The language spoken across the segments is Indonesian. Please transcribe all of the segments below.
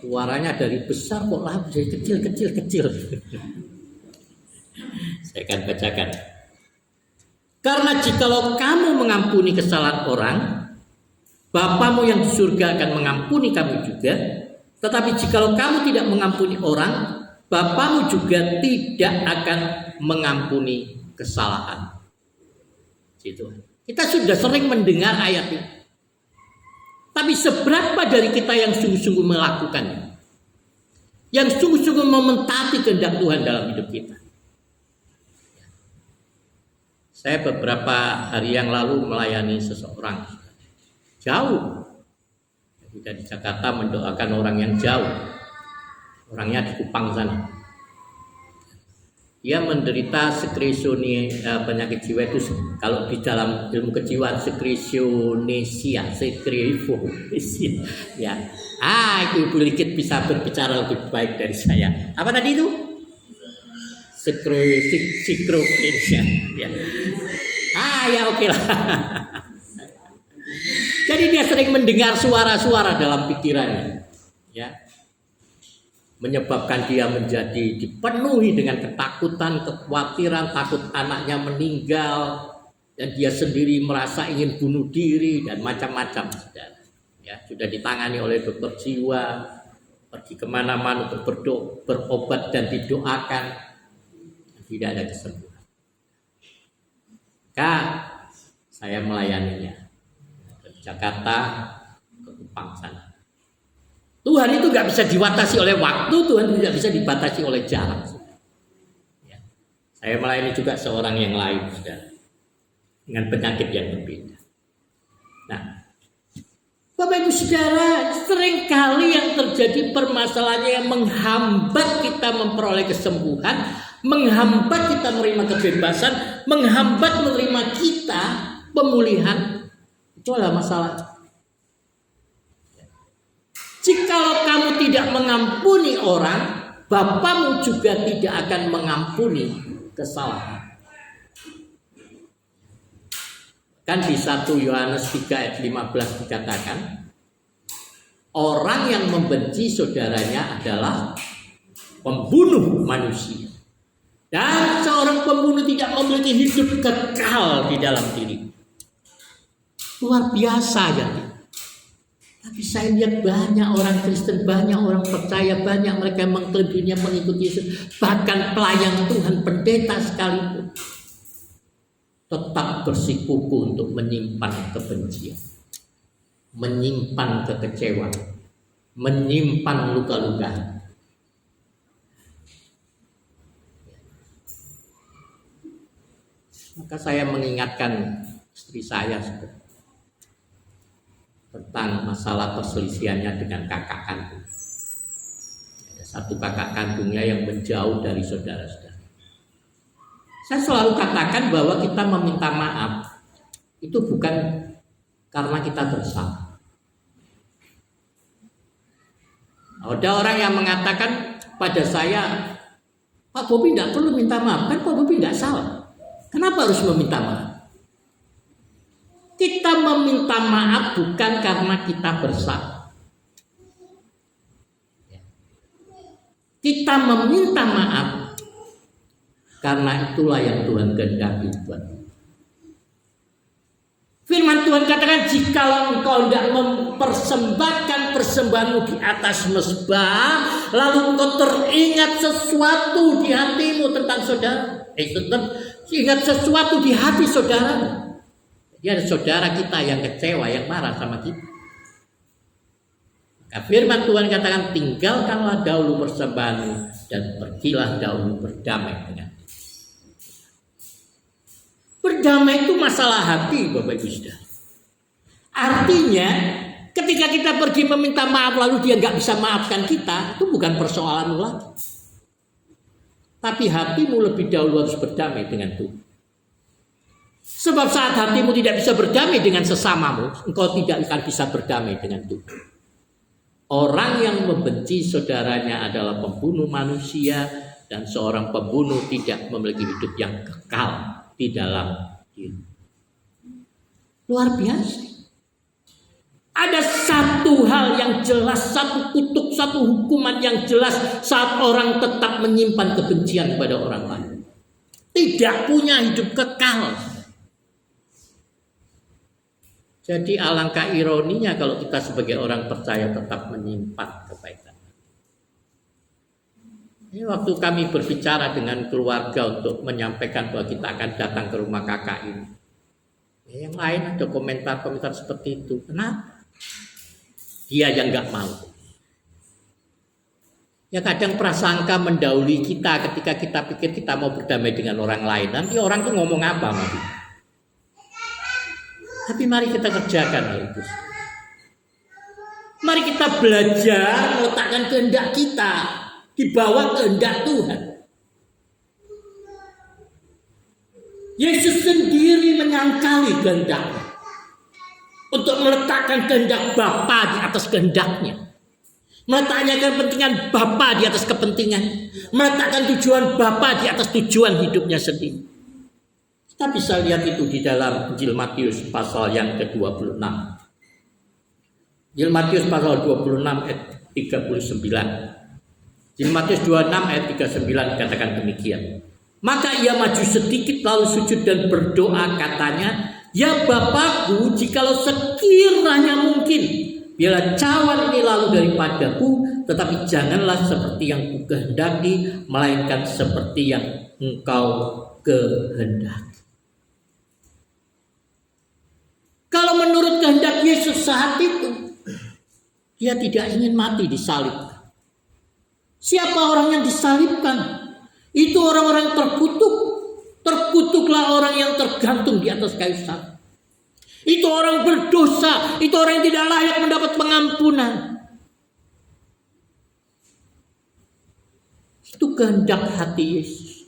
Suaranya dari besar kok lah jadi kecil. Saya akan bacakan. Karena jikalau kamu mengampuni kesalahan orang, Bapamu yang di surga akan mengampuni kamu juga. Tetapi jikalau kamu tidak mengampuni orang, Bapamu juga tidak akan mengampuni kesalahan. Gitu. Kita sudah sering mendengar ayat ini. Tapi seberapa dari kita yang sungguh-sungguh melakukannya? Yang sungguh-sungguh mementaati kehendak Tuhan dalam hidup kita? Saya beberapa hari yang lalu melayani seseorang jauh. Kita di Jakarta mendoakan orang yang jauh. Orangnya di Kupang sana. Dia menderita penyakit jiwa itu kalau di dalam ilmu kejiwaan sekresionesia. Ya. Itu Ibu Likit bisa berbicara lebih baik dari saya. Apa tadi itu? Sekresionesia. Ya. Ya oke lah. Jadi dia sering mendengar suara-suara dalam pikirannya. Ya. Menyebabkan dia menjadi dipenuhi dengan ketakutan, kekhawatiran, takut anaknya meninggal, dan dia sendiri merasa ingin bunuh diri dan macam-macam. Ya, sudah ditangani oleh dokter jiwa, pergi kemana-mana untuk berobat dan didoakan, tidak ada kesembuhan. Saya melayaninya dari Jakarta ke Kupang sana. Tuhan itu nggak bisa dibatasi oleh waktu, Tuhan tidak bisa dibatasi oleh jarak. Ya. Saya melayani juga seorang yang lain, saudara, dengan penyakit yang berbeda. Nah, Bapak Ibu Saudara, seringkali yang terjadi permasalahannya yang menghambat kita memperoleh kesembuhan, menghambat kita menerima kebebasan, menghambat menerima kita pemulihan, itu adalah masalah. Jikalau kamu tidak mengampuni orang, Bapamu juga tidak akan mengampuni kesalahan. Kan di 1 Yohanes 3 ayat 15 dikatakan, orang yang membenci saudaranya adalah pembunuh manusia. Dan seorang pembunuh tidak memiliki hidup kekal di dalam diri. Luar biasa ya. Tapi saya lihat banyak orang Kristen, banyak orang percaya, banyak mereka yang mengklaim dirinya mengikuti Yesus. Bahkan pelayan Tuhan, pendeta sekalipun, tetap bersikukuh untuk menyimpan kebencian, menyimpan kekecewaan, menyimpan luka-luka. Maka saya mengingatkan istri saya tentang masalah perselisihannya dengan kakak kandung. Ada satu kakak kandungnya yang menjauh dari saudara-saudara. Saya selalu katakan bahwa kita meminta maaf itu bukan karena kita bersalah. Ada orang yang mengatakan pada saya, Pak Bobi tidak perlu minta maaf, kan Pak Bobi tidak salah. Kenapa harus meminta maaf? Kita meminta maaf bukan karena kita bersalah. Kita meminta maaf karena itulah yang Tuhan kehendaki buat. Firman Tuhan katakan, jikalau engkau tidak mempersembahkan persembahanmu di atas mezbah, lalu engkau teringat sesuatu di hatimu tentang saudara, ingat sesuatu di hati saudara. Dia ada saudara kita yang kecewa, yang marah sama kita. Maka firman Tuhan katakan, tinggalkanlah dahulu persembahanmu dan pergilah dahulu berdamai dengan dia. Berdamai itu masalah hati, Bapak Ibu Saudara. Artinya, ketika kita pergi meminta maaf lalu dia nggak bisa maafkan kita, itu bukan persoalanmu lagi. Tapi hatimu lebih dahulu harus berdamai dengan Tuhan. Sebab saat hatimu tidak bisa berdamai dengan sesamamu, engkau tidak akan bisa berdamai dengan Tuhan. Orang yang membenci saudaranya adalah pembunuh manusia, dan seorang pembunuh tidak memiliki hidup yang kekal di dalam diri. Luar biasa. Ada satu hal yang jelas, satu kutuk, satu hukuman yang jelas saat orang tetap menyimpan kebencian kepada orang lain. Tidak punya hidup kekal. Jadi alangkah ironinya kalau kita sebagai orang percaya tetap menyimpan kebaikan. Ini waktu kami berbicara dengan keluarga untuk menyampaikan bahwa kita akan datang ke rumah kakak ini. Yang lain ada komentar-komentar seperti itu. Kenapa? Dia yang nggak mau. Ya kadang prasangka mendahului kita ketika kita pikir kita mau berdamai dengan orang lain. Nanti orang tuh ngomong apa nanti? Tapi mari kita kerjakan hal itu. Mari kita belajar meletakkan kehendak kita di bawah kehendak Tuhan. Yesus sendiri menyangkali kehendaknya untuk meletakkan kehendak Bapa di atas kehendaknya, meletakkan kepentingan Bapa di atas kepentingan, meletakkan tujuan Bapa di atas tujuan hidupnya sendiri. Kita bisa lihat itu di dalam Injil Matius pasal yang ke-26. Injil Matius pasal 26 ayat 39. Injil Matius 26 ayat 39 dikatakan demikian. Maka ia maju sedikit lalu sujud dan berdoa katanya, "Ya Bapakku, jikalau sekiranya mungkin, biarlah cawan ini lalu daripadaku, tetapi janganlah seperti yang kukehendaki, melainkan seperti yang Engkau kehendaki." Kalau menurut kehendak Yesus saat itu, dia tidak ingin mati disalibkan. Siapa orang yang disalibkan? Itu orang-orang terkutuk. Terkutuklah orang yang tergantung di atas kayu salib. Itu orang berdosa. Itu orang yang tidak layak mendapat pengampunan. Itu kehendak hati Yesus.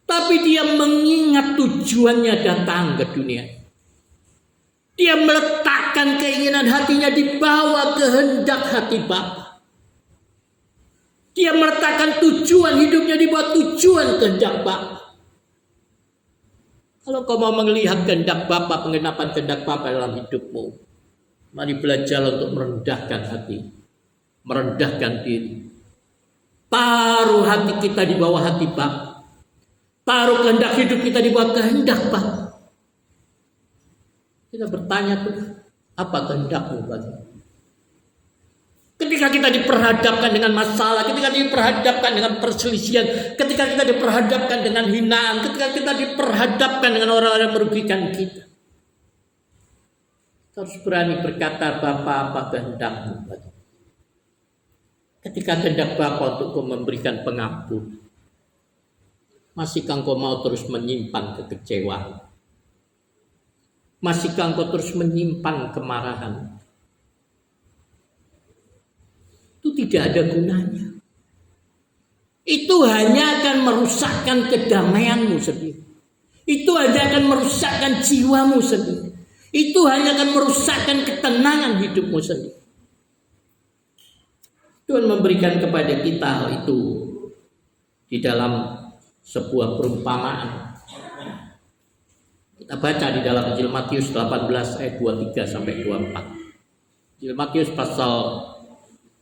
Tapi dia mengingat tujuannya datang ke dunia. Dia meletakkan keinginan hatinya di bawah kehendak hati Bapa. Dia meletakkan tujuan hidupnya di bawah tujuan kehendak Bapa. Kalau kau mau melihat kehendak Bapa, penggenapan kehendak Bapa dalam hidupmu, mari belajar untuk merendahkan hati, merendahkan diri. Taruh hati kita di bawah hati Bapa. Taruh kehendak hidup kita di bawah kehendak Bapa. Kita bertanya tuh, apa kehendakmu Bapa? Ketika kita diperhadapkan dengan masalah, ketika diperhadapkan dengan perselisihan, ketika kita diperhadapkan dengan hinaan, ketika kita diperhadapkan dengan orang-orang yang merugikan kita, kita harus berani berkata, "Bapa, apa kehendakmu?" Ketika kehendak Bapa untuk memberikan pengampun, masihkah engkau mau terus menyimpan kekecewaan? Masihkah engkau terus menyimpan kemarahan? Itu tidak ada gunanya. Itu hanya akan merusakkan kedamaianmu sendiri. Itu hanya akan merusakkan jiwamu sendiri. Itu hanya akan merusakkan ketenangan hidupmu sendiri. Tuhan memberikan kepada kita hal itu di dalam sebuah perumpamaan. Kita baca di dalam Injil Matius 18 ayat 23 sampai 24. Injil Matius pasal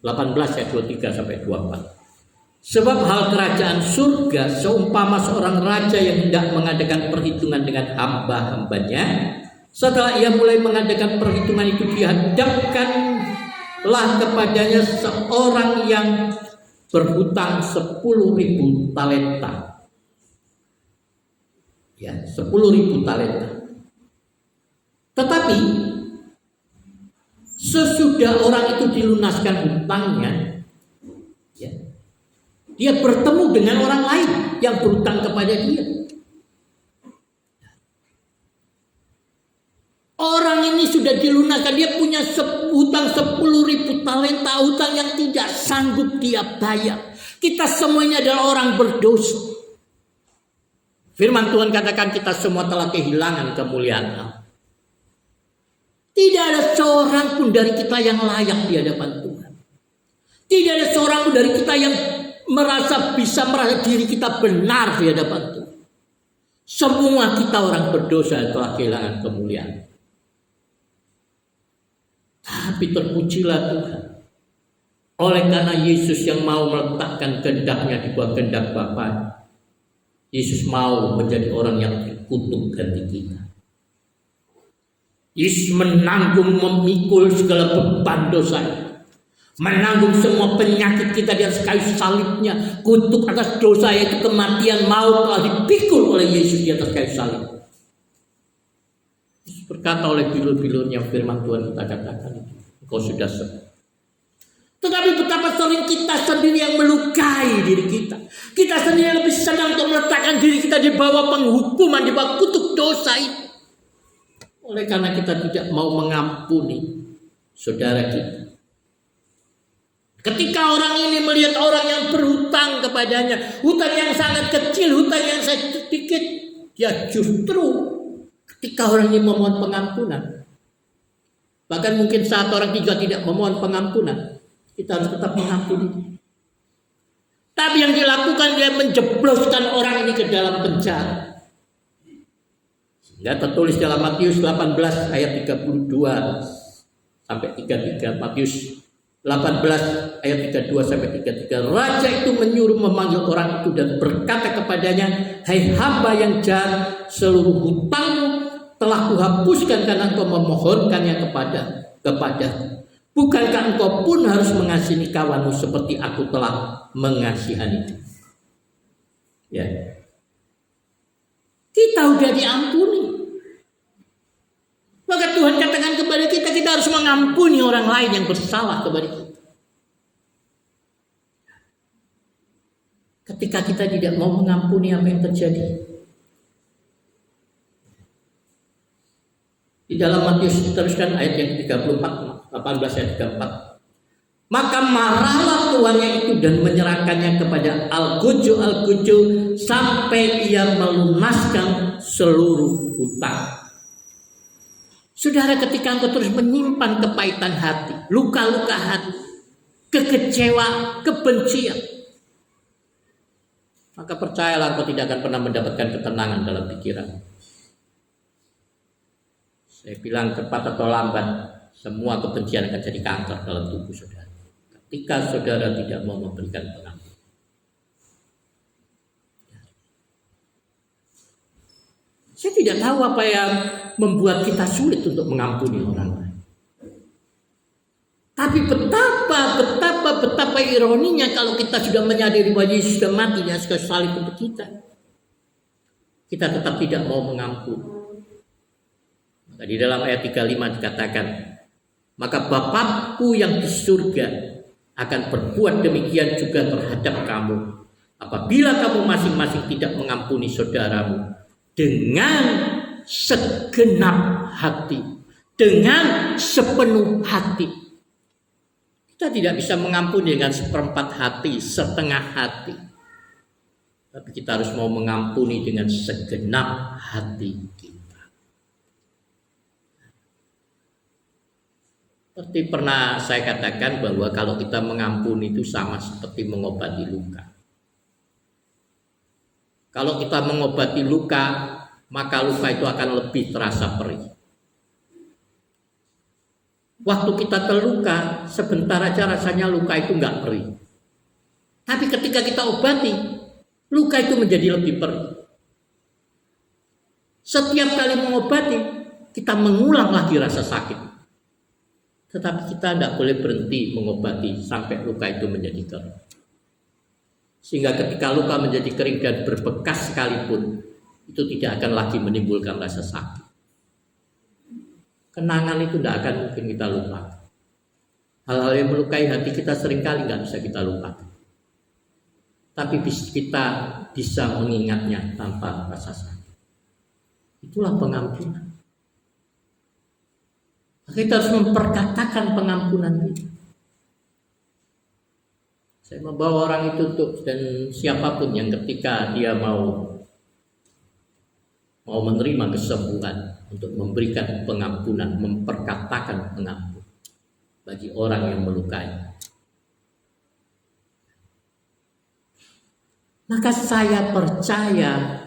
18 ayat 23 sampai 24. Sebab hal kerajaan surga seumpama seorang raja yang hendak mengadakan perhitungan dengan hamba-hambanya. Setelah ia mulai mengadakan perhitungan itu, dihadapkanlah kepadanya seorang yang berhutang 10.000 talenta. Ya, 10.000 talenta. Tetapi sesudah orang itu dilunaskan hutangnya, ya, dia bertemu dengan orang lain yang berhutang kepada dia. Orang ini sudah dilunaskan, dia punya hutang 10.000 talenta, hutang yang tidak sanggup dia bayar. Kita semuanya adalah orang berdosa. Firman Tuhan katakan kita semua telah kehilangan kemuliaan Allah. Tidak ada seorang pun dari kita yang layak di hadapan Tuhan. Tidak ada seorang pun dari kita yang merasa diri kita benar di hadapan Tuhan. Semua kita orang berdosa telah kehilangan kemuliaan. Tapi terpujilah Tuhan. Oleh karena Yesus yang mau meletakkan kehendaknya di bawah kehendak Bapa, Yesus mau menjadi orang yang dikutuk ganti kita. Yesus menanggung, memikul segala beban dosa, menanggung semua penyakit kita di atas kayu salibnya. Kutuk atas dosa yaitu kematian, maut telah dipikul oleh Yesus di atas kayu salib. Yesus berkata oleh bilur-bilurnya, firman Tuhan kita katakan itu, engkau sudah sembuh. Tetapi betapa sering kita sendiri yang melukai diri kita. Kita sendiri yang lebih senang untuk meletakkan diri kita di bawah penghukuman, di bawah kutuk dosa itu. Oleh karena kita tidak mau mengampuni saudara kita. Ketika orang ini melihat orang yang berhutang kepadanya, hutang yang sangat kecil, hutang yang sedikit, dia justru ketika orang ini memohon pengampunan, bahkan mungkin saat orang juga tidak memohon pengampunan, kita harus tetap mengampuni. Tapi yang dilakukan, dia menjebloskan orang ini ke dalam penjara. Sehingga tertulis dalam Matius 18 ayat 32 sampai 33. Matius 18 ayat 32 sampai 33. Raja itu menyuruh memanggil orang itu dan berkata kepadanya, hai hamba yang jahat, seluruh hutangmu telah kuhapuskan karena engkau memohonkannya kepadaku. Bukankah engkau pun harus mengasihi kawanmu seperti aku telah mengasihani? Ya. Kita sudah diampuni. Maka Tuhan katakan kepada kita, kita harus mengampuni orang lain yang bersalah kepada kita. Ketika kita tidak mau mengampuni, apa yang terjadi? Di dalam Matius diteruskan ayat yang 34. 18 ayat 34. Maka marahlah tuannya itu dan menyerahkannya kepada Al-Guju sampai ia melunaskan seluruh hutang. Saudara, ketika engkau terus menyimpan kepahitan hati, luka-luka hati, kekecewaan, kebencian, maka percayalah engkau tidak akan pernah mendapatkan ketenangan dalam pikiran. Saya bilang cepat atau lambat, semua kebencian akan jadi kanker dalam tubuh saudara. Ketika saudara tidak mau memberikan pengampunan. Saya tidak tahu apa yang membuat kita sulit untuk mengampuni orang lain. Tapi betapa ironinya kalau kita sudah menyadari bahwa Yesus sudah mati di atas kayu salib untuk kita. Kita tetap tidak mau mengampuni. Maka di dalam ayat 35 dikatakan, maka Bapakku yang di surga akan berbuat demikian juga terhadap kamu apabila kamu masing-masing tidak mengampuni saudaramu dengan segenap hati, dengan sepenuh hati. Kita tidak bisa mengampuni dengan seperempat hati, setengah hati. Tapi kita harus mau mengampuni dengan segenap hati kita. Seperti pernah saya katakan bahwa kalau kita mengampuni itu sama seperti mengobati luka. Kalau kita mengobati luka, maka luka itu akan lebih terasa perih. Waktu kita terluka, sebentar aja rasanya luka itu nggak perih. Tapi ketika kita obati, luka itu menjadi lebih perih. Setiap kali mengobati, kita mengulang lagi rasa sakit. Tetapi kita tidak boleh berhenti mengobati sampai luka itu menjadi kering. Sehingga ketika luka menjadi kering dan berbekas sekalipun, itu tidak akan lagi menimbulkan rasa sakit. Kenangan itu tidak akan mungkin kita lupakan. Hal-hal yang melukai hati kita seringkali nggak bisa kita lupakan. Tapi kita bisa mengingatnya tanpa rasa sakit. Itulah pengampunan. Kita harus memperkatakan pengampunan itu. Saya membawa orang itu untuk, dan siapapun yang ketika dia mau menerima kesembuhan, untuk memberikan pengampunan, memperkatakan pengampunan bagi orang yang melukai. Maka saya percaya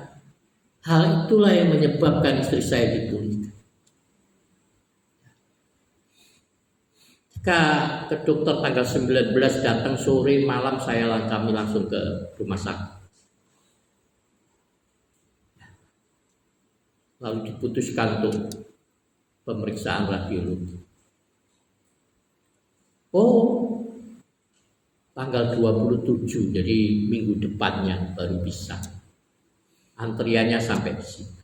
hal itulah yang menyebabkan istri saya dipulihkan. Ke dokter tanggal 19 datang sore malam kami langsung ke rumah sakit. Lalu diputuskan untuk pemeriksaan radiologi. Oh, tanggal 27, jadi minggu depannya baru bisa. Antriannya sampai di sini.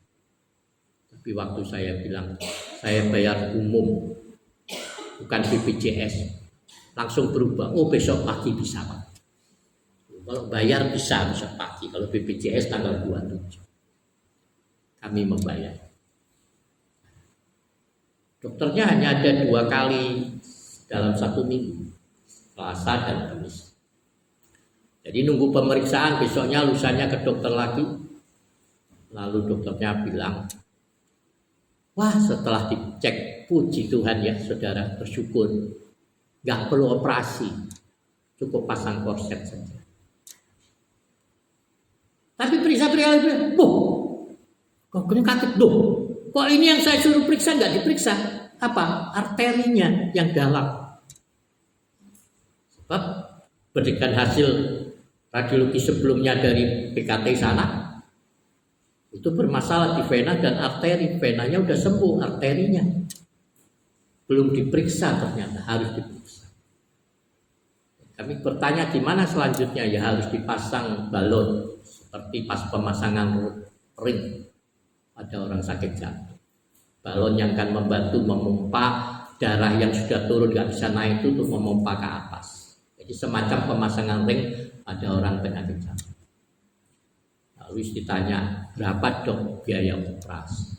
Tapi waktu saya bilang, saya bayar umum, bukan BPJS, langsung berubah. Oh, besok pagi bisa, Pak. Kalau bayar bisa besok pagi. Kalau BPJS tanggal 27. Kami membayar. Dokternya hanya ada 2 kali dalam 1 minggu, Selasa dan Kamis. Jadi nunggu pemeriksaan, besoknya lusanya ke dokter lagi. Lalu dokternya bilang, wah setelah dicek, puji Tuhan ya saudara, bersyukur, gak perlu operasi, cukup pasang korset saja. Tapi periksa-periksa, kok kena kaget, kok ini yang saya suruh periksa nggak diperiksa? Apa? Arterinya yang dalam. Sebab berikan hasil radiologi sebelumnya dari PKT sana, itu bermasalah di vena dan arteri. Venanya udah sembuh, arterinya belum diperiksa, ternyata harus diperiksa. Kami bertanya gimana selanjutnya, ya harus dipasang balon seperti pas pemasangan ring pada orang sakit jantung. Balon yang akan membantu memompa darah yang sudah turun nggak bisa naik itu untuk memompa ke atas. Jadi semacam pemasangan ring pada orang penyakit jantung. Lalu ditanya, berapa dok biaya operasi?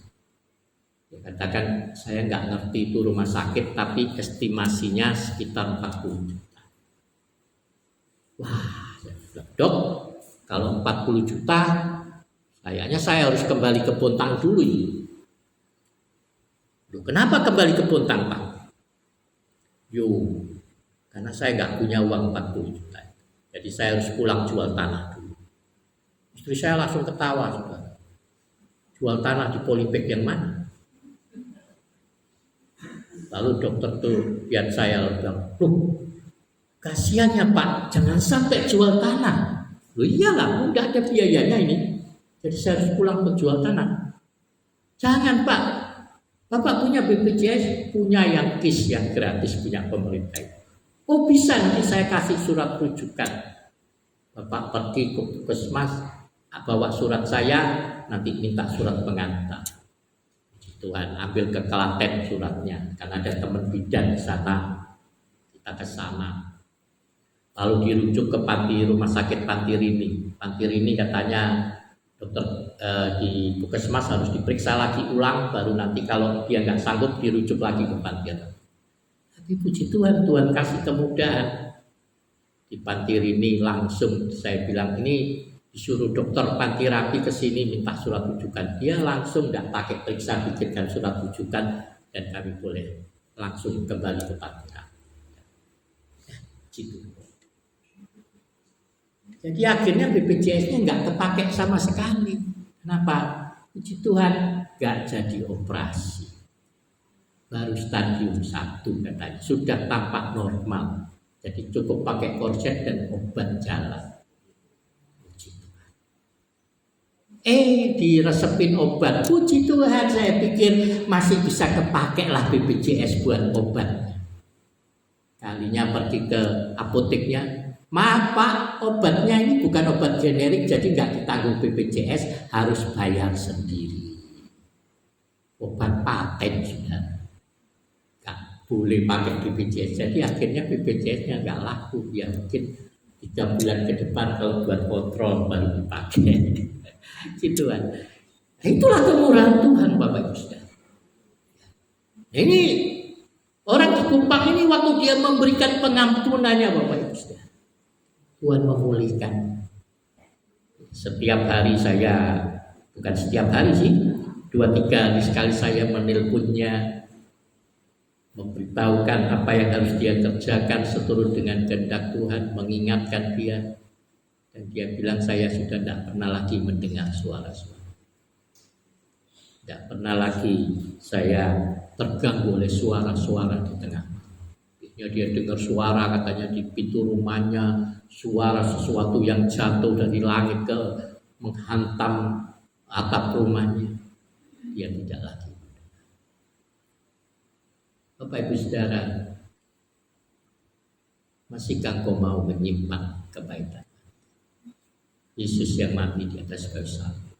Dia katakan, saya nggak ngerti itu rumah sakit, tapi estimasinya sekitar 40 juta. Wah, dok, kalau 40 juta, kayaknya saya harus kembali ke Bontang dulu. Loh, kenapa kembali ke Bontang, Pak? Karena saya nggak punya uang 40 juta. Jadi saya harus pulang jual tanah dulu. Istri saya langsung ketawa, saudara. Jual tanah di Polybag yang mana? Lalu dokter tuh lihat saya bilang, kasihan ya Pak, jangan sampai jual tanah. Loh iyalah, udah ada biayanya ini. Jadi saya harus pulang menjual tanah. Jangan Pak, Bapak punya BPJS, punya yang KIS yang gratis, punya pemerintah. Oh bisa, nanti saya kasih surat rujukan. Bapak pergi ke puskesmas, bawa surat saya, nanti minta surat pengantar. Tuhan, ambil ke Klaten suratnya, karena ada teman bidan di sana. Kita ke sana. Lalu dirujuk ke rumah sakit Pantirini. Pantirini katanya dokter di puskesmas harus diperiksa lagi ulang, baru nanti kalau dia nggak sanggup dirujuk lagi ke Pantirini. Tapi puji Tuhan, Tuhan kasih kemudahan. Di Pantirini langsung saya bilang, ini disuruh dokter Pantirapi ke sini minta surat rujukan. Dia langsung nggak pakai periksa, bikinkan surat rujukan dan kami boleh langsung kembali ke Pantirapi. Gitu. Jadi akhirnya BPJS-nya nggak kepake sama sekali. Kenapa? Puji Tuhan nggak jadi operasi. Baru stadium 1 katanya, sudah tampak normal. Jadi cukup pakai korset dan obat jalan. Puji Tuhan. Diresepin obat. Puji Tuhan, saya pikir masih bisa kepake lah BPJS buat obat. Kalinya pergi ke apoteknya, maaf Pak, obatnya ini bukan obat generik, jadi nggak ditanggung BPJS, harus bayar sendiri. Obat paten sudah nggak boleh pakai BPJS, jadi akhirnya BPJS-nya nggak laku. Ya mungkin 3 bulan ke depan kalau buat kontrol baru dipakai. Gitu kan. Itulah kemurahan Tuhan Bapak Ibu Saudara. Ini orang di Kupang ini waktu dia memberikan pengampunannya Bapak Ibu Saudara, Tuhan memulihkan. Setiap hari saya, bukan setiap hari sih, 2-3 kali sekali saya menelponnya, memberitahukan apa yang harus dia kerjakan seturut dengan kehendak Tuhan, mengingatkan dia. Dan dia bilang, saya sudah tidak pernah lagi mendengar suara-suara. Tidak pernah lagi saya terganggu oleh suara-suara di tengah. Dia dengar suara katanya di pintu rumahnya, suara sesuatu yang jatuh dari langit ke menghantam atap rumahnya. Dia tidak lagi. Bapak Ibu Saudara, masihkah kau mau menyimpan kebaikan Yesus yang mati di atas kayu salib?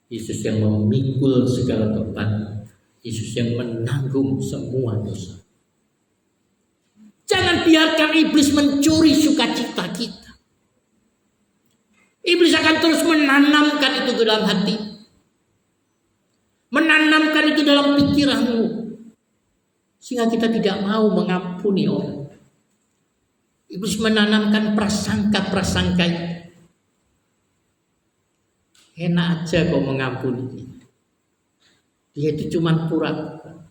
Yesus yang memikul segala beban, Yesus yang menanggung semua dosa. Jangan biarkan iblis mencuri sukacita kita. Iblis akan terus menanamkan itu ke dalam hati, menanamkan itu dalam pikiranmu, sehingga kita tidak mau mengampuni orang. Iblis menanamkan prasangka-prasangka itu. Enak aja kau mengampuni dia. Dia itu cuma pura-pura.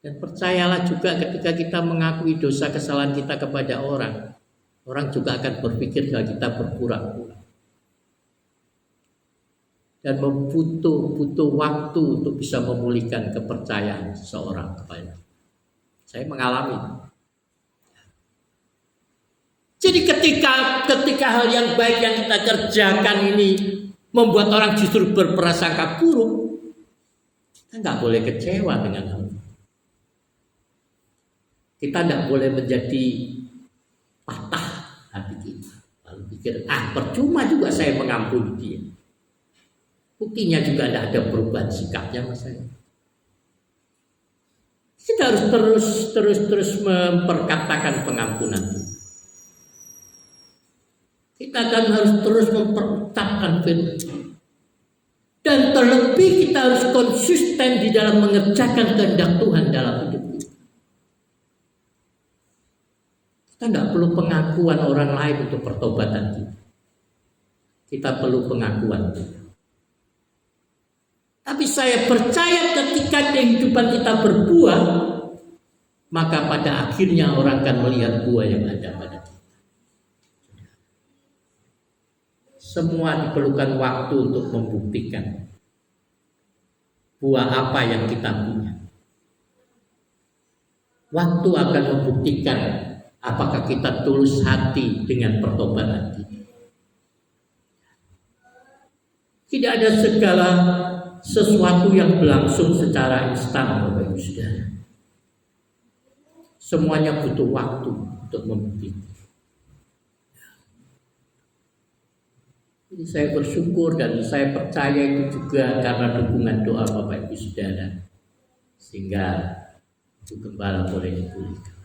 Dan percayalah juga ketika kita mengakui dosa kesalahan kita kepada orang, orang juga akan berpikir bahwa kita berpura-pura. Dan butuh waktu untuk bisa memulihkan kepercayaan seseorang kepada kita. Saya mengalami. Jadi ketika hal yang baik yang kita kerjakan ini membuat orang justru berprasangka buruk, kita nggak boleh kecewa dengan hal itu. Kita tidak boleh menjadi patah hati kita. Lalu pikir, percuma juga saya mengampuni dia. Buktinya juga tidak ada perubahan sikapnya mas saya. Kita harus terus memperkatakan pengampunan. Kita akan harus terus memperucapkan firman. Dan terlebih kita harus konsisten di dalam mengerjakan kehendak Tuhan dalam hidup kita. Kita tidak perlu pengakuan orang lain untuk pertobatan kita. Kita perlu pengakuan kita. Tapi saya percaya ketika kehidupan kita berbuah, maka pada akhirnya orang akan melihat buah yang ada pada kita. Semua diperlukan waktu untuk membuktikan buah apa yang kita punya. Waktu akan membuktikan apakah kita tulus hati dengan pertobatan kita. Tidak ada segala sesuatu yang berlangsung secara instan, Bapak Ibu Saudara. Semuanya butuh waktu untuk membuktikan. Jadi saya bersyukur dan saya percaya itu juga karena dukungan doa Bapak Ibu Saudara, sehingga itu gembala boleh dipulihkan.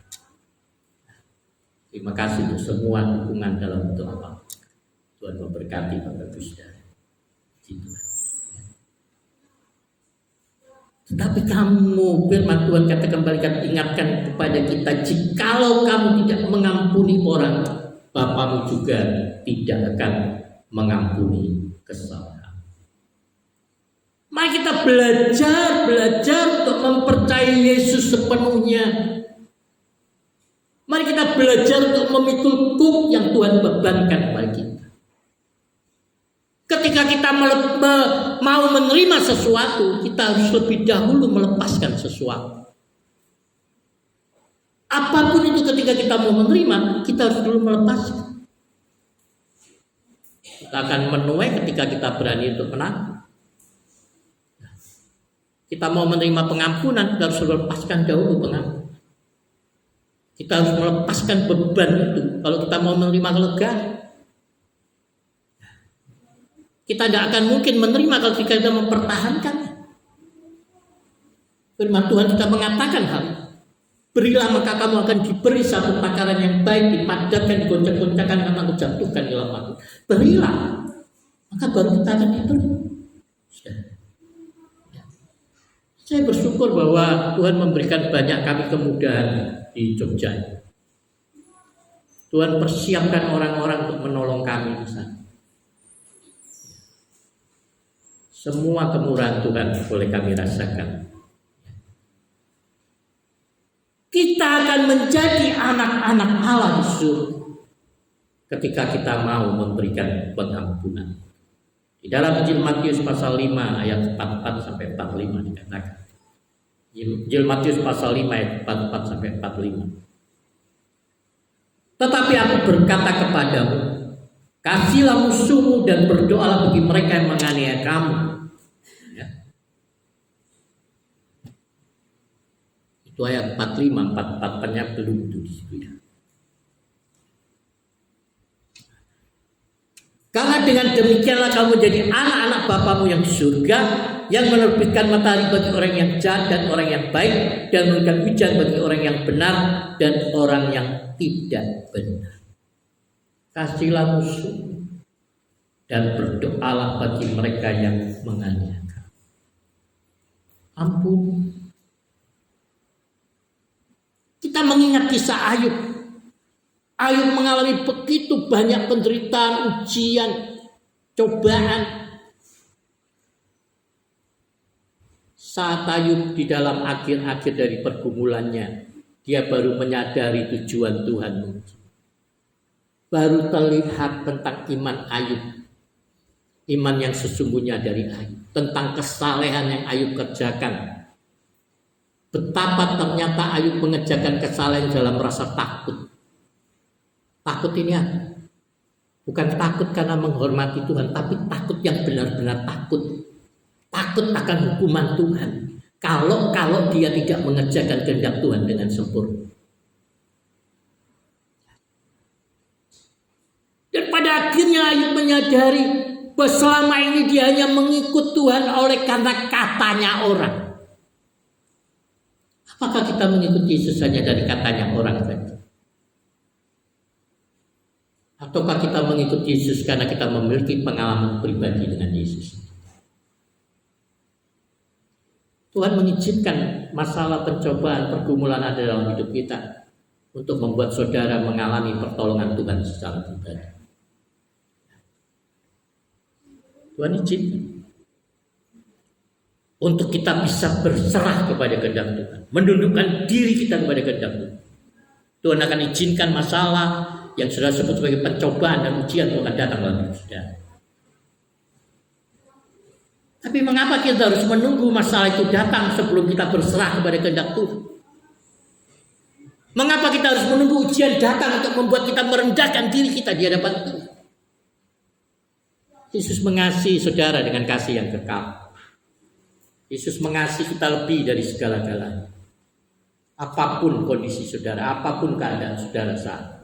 Terima kasih untuk semua dukungan dalam doa. Tuhan memberkati Bapak Ibu Saudara. Tetapi kamu, firman Tuhan katakan, balikan ingatkan kepada kita, jikalau kamu tidak mengampuni orang, Bapamu juga tidak akan mengampuni kesalahan. Mari kita belajar untuk mempercayai Yesus sepenuhnya. Mari kita belajar untuk memikul kuk yang Tuhan bebankan kepada kita. Ketika kita mau menerima sesuatu, kita harus lebih dahulu melepaskan sesuatu. Apapun itu, ketika kita mau menerima, kita harus dulu melepaskan. Kita akan menuai ketika kita berani untuk menang. Kita mau menerima pengampunan, kita harus melepaskan dahulu pengampunan. Kita harus melepaskan beban itu. Kalau kita mau menerima kelegaan, kita tidak akan mungkin menerima kalau kita mempertahankan. Firman Tuhan kita mengatakan hal ini. Berilah maka kamu akan diberi satu takaran yang baik, dipadatkan, digoncang-goncangkan, karena aku jatuhkan di dalam aku. Berilah, maka baru kita akan diberi. Saya bersyukur bahwa Tuhan memberikan banyak kami kemudahan di Jogja. Tuhan persiapkan orang-orang untuk menolong kami di sana. Semua kemurahan Tuhan boleh kami rasakan. Kita akan menjadi anak-anak Allah di surga ketika kita mau memberikan pengampunan. Di dalam Injil Matius pasal 5 ayat 44 sampai 45 dikatakan. Injil Matius pasal 5 ayat 44 sampai 45. Tetapi aku berkata kepadamu, kasihlah musuhmu dan berdoalah bagi mereka yang menganiaya kamu. Ya. Itu ayat 45, 44-nya belum itu di situ ya. Karena dengan demikianlah kamu menjadi anak-anak Bapamu yang di surga, yang menerbitkan matahari bagi orang yang jahat dan orang yang baik, dan memberikan hujan bagi orang yang benar dan orang yang tidak benar. Kasihlah musuh dan berdoalah bagi mereka yang menganiaya. Ampun. Kita mengingat kisah Ayub. Ayub mengalami begitu banyak penderitaan, ujian, cobaan. Saat Ayub di dalam akhir-akhir dari pergumulannya, dia baru menyadari tujuan Tuhan. Baru terlihat tentang iman Ayub. Iman yang sesungguhnya dari Ayub. Tentang kesalehan yang Ayub kerjakan. Betapa ternyata Ayub mengerjakan kesalehan dalam rasa takut. Takut ini apa? Bukan takut karena menghormati Tuhan, tapi takut yang benar-benar takut. Takut akan hukuman Tuhan. Kalau dia tidak mengerjakan kehendak Tuhan dengan sempurna. Dan pada akhirnya Ayub menyadari bahwa selama ini dia hanya mengikut Tuhan oleh karena katanya orang. Apakah kita mengikuti Yesus hanya dari katanya orang saja? Ataukah kita mengikuti Yesus karena kita memiliki pengalaman pribadi dengan Yesus? Tuhan mengizinkan masalah, pencobaan, pergumulan ada dalam hidup kita untuk membuat saudara mengalami pertolongan Tuhan secara pribadi. Tuhan izinkan untuk kita bisa berserah kepada kehendak Tuhan, menundukkan diri kita kepada kehendak Tuhan. Tuhan akan izinkan masalah yang sudah disebut sebagai pencobaan dan ujian itu akan datang dalam hidup saudara. Tapi mengapa kita harus menunggu masalah itu datang sebelum kita berserah kepada kehendak Tuhan? Mengapa kita harus menunggu ujian datang untuk membuat kita merendahkan diri kita di hadapan Tuhan? Yesus mengasihi saudara dengan kasih yang kekal. Yesus mengasihi kita lebih dari segala-galanya. Apapun kondisi saudara, apapun keadaan saudara saat,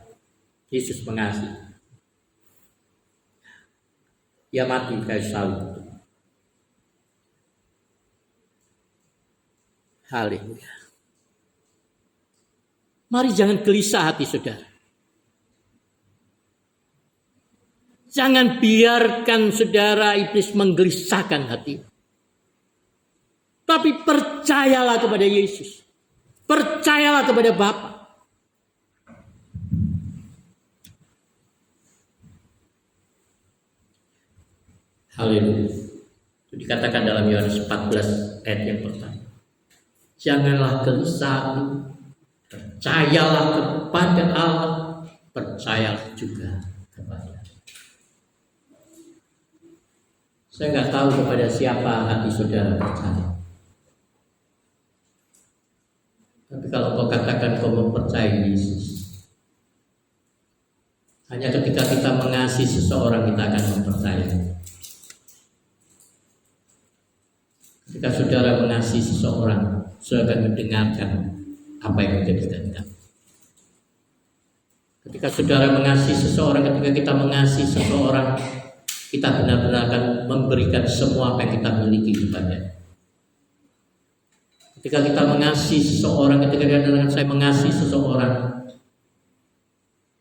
Yesus mengasihi. Dia mati di kayu salib. Haleluya. Mari jangan gelisah hati saudara. Jangan biarkan saudara iblis menggelisahkan hati. Tapi percayalah kepada Yesus. Percayalah kepada Bapa. Haleluya. Itu dikatakan dalam Yohanes 14 ayat yang pertama. Janganlah gelisah, percayalah kepada Allah, percayalah juga kepada. Saya nggak tahu kepada siapa hati saudara percaya. Tapi kalau kau katakan kau mempercayai Yesus, hanya ketika kita mengasihi seseorang kita akan mempercayai. Ketika saudara mengasihi seseorang, saudara akan mendengarkan apa yang menjadi kehendak. Ketika saudara mengasihi seseorang, ketika kita mengasihi seseorang, kita benar-benar akan memberikan semua apa yang kita miliki kepadanya. Ketika kita mengasihi seseorang, ketika saya mengasihi seseorang,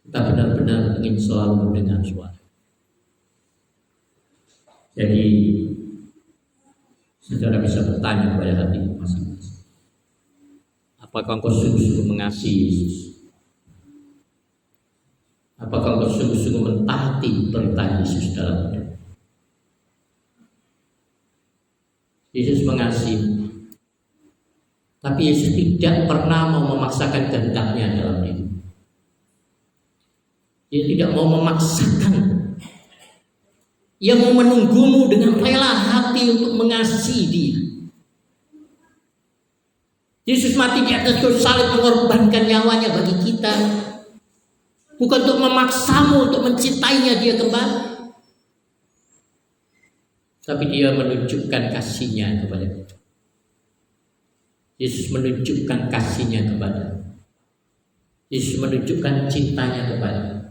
kita benar-benar ingin selalu mendengar suara. Jadi saudara bisa bertanya kepada hati masing-masing. Apakah engkau sungguh-sungguh mengasihi Yesus? Apakah engkau sungguh-sungguh mentaati perintah Yesus dalam hidup? Yesus mengasihi. Tapi Yesus tidak pernah mau memaksakan kehendaknya dalam hidup. Dia tidak mau memaksakan. Ia mau menunggumu dengan rela hati untuk mengasihi dia. Yesus mati di atas kayu salib mengorbankan nyawanya bagi kita. Bukan untuk memaksamu untuk mencintainya dia kembali. Tapi dia menunjukkan kasihnya kepada kita. Yesus menunjukkan kasihnya kepada. Yesus menunjukkan cintanya kepada.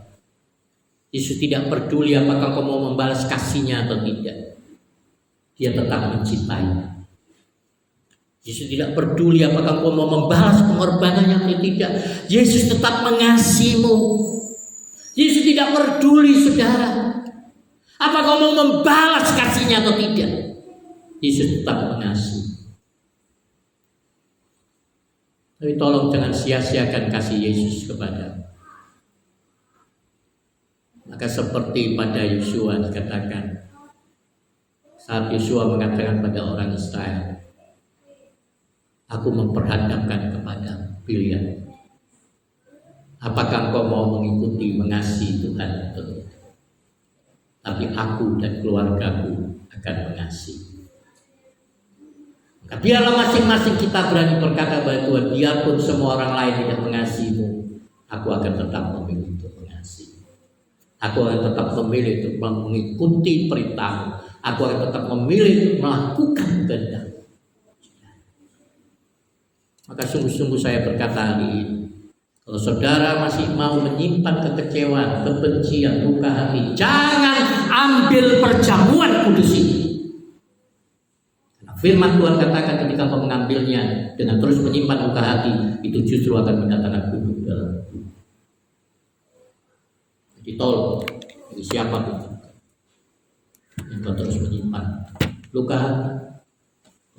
Yesus tidak peduli apakah kau mau membalas kasihnya atau tidak. Dia tetap mencintai. Yesus tidak peduli apakah kau mau membalas pengorbanannya atau tidak. Yesus tetap mengasihimu. Yesus tidak peduli, saudara, apakah kau mau membalas kasihnya atau tidak. Yesus tetap mengasihi. Tapi tolong jangan sia-siakan kasih Yesus kepada. Maka seperti pada Yosua dikatakan, saat Yosua mengatakan pada orang Israel, aku memperhadapkan kepada pilihan. Apakah engkau mau mengikuti, mengasihi Tuhan atau tidak? Tapi aku dan keluargaku akan mengasihi. Maka biarlah masing-masing kita berani berkata kepada Tuhan, biarpun semua orang lain tidak mengasihimu, aku akan tetap memilih untuk mengasihi. Aku akan tetap memilih untuk mengikuti perintahmu. Aku akan tetap memilih untuk melakukan kehendak. Maka sungguh-sungguh saya berkata hari ini, kalau saudara masih mau menyimpan kekecewaan, kebencian, luka hati, jangan ambil perjamuan kudus ini. Karena firman Tuhan katakan ketika kau mengambilnya dengan terus menyimpan luka hati, itu justru akan mendatangkan kutuk dalam tubuh. Jadi tolong bagi siapapun yang terus menyimpan luka hati,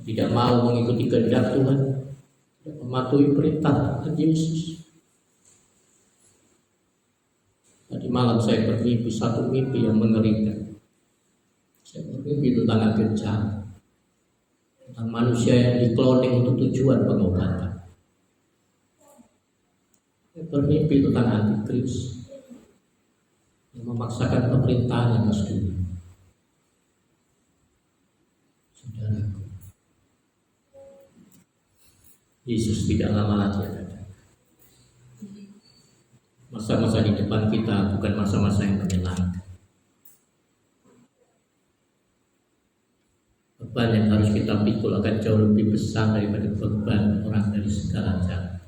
tidak mau mengikuti kehendak Tuhan, tidak mematuhi perintah Yesus. Tadi malam saya bermimpi satu mimpi yang mengerikan. Saya bermimpi tentang akhir zaman, tentang manusia yang dikloning untuk tujuan pengobatan. Saya bermimpi tentang antikris yang memaksakan pemerintahan atas dunia. Saudaraku, Yesus tidak lama lagi akan datang. Masa-masa di depan kita bukan masa-masa yang menyenangkan. Beban yang harus kita pikul akan jauh lebih besar daripada beban orang dari segala jalan.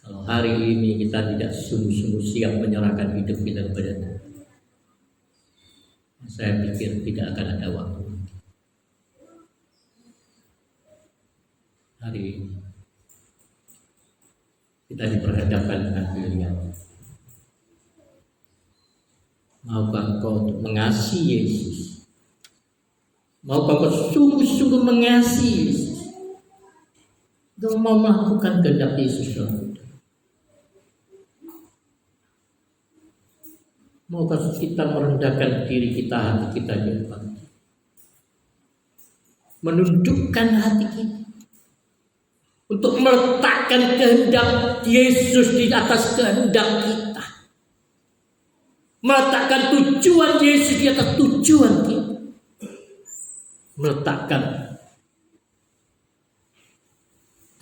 Kalau hari ini kita tidak sungguh-sungguh siap menyerahkan hidup kita kepada Tuhan, saya pikir tidak akan ada waktu. Hari ini kita diperhadapkan dengan pilihan. Maukah engkau untuk mengasihi Yesus? Maukah engkau sungguh-sungguh mengasihi Yesus? Engkau mau melakukan kehendak Yesus dalam hidup? Maukah kita merendahkan diri kita, hati kita di depan, menundukkan hati kita untuk meletakkan kehendak Yesus di atas kehendak kita, meletakkan tujuan Yesus di atas tujuan kita, meletakkan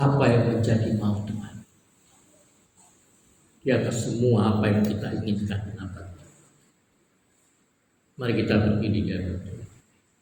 apa yang menjadi mau Tuhan di atas semua apa yang kita inginkan. Mari kita berdiri.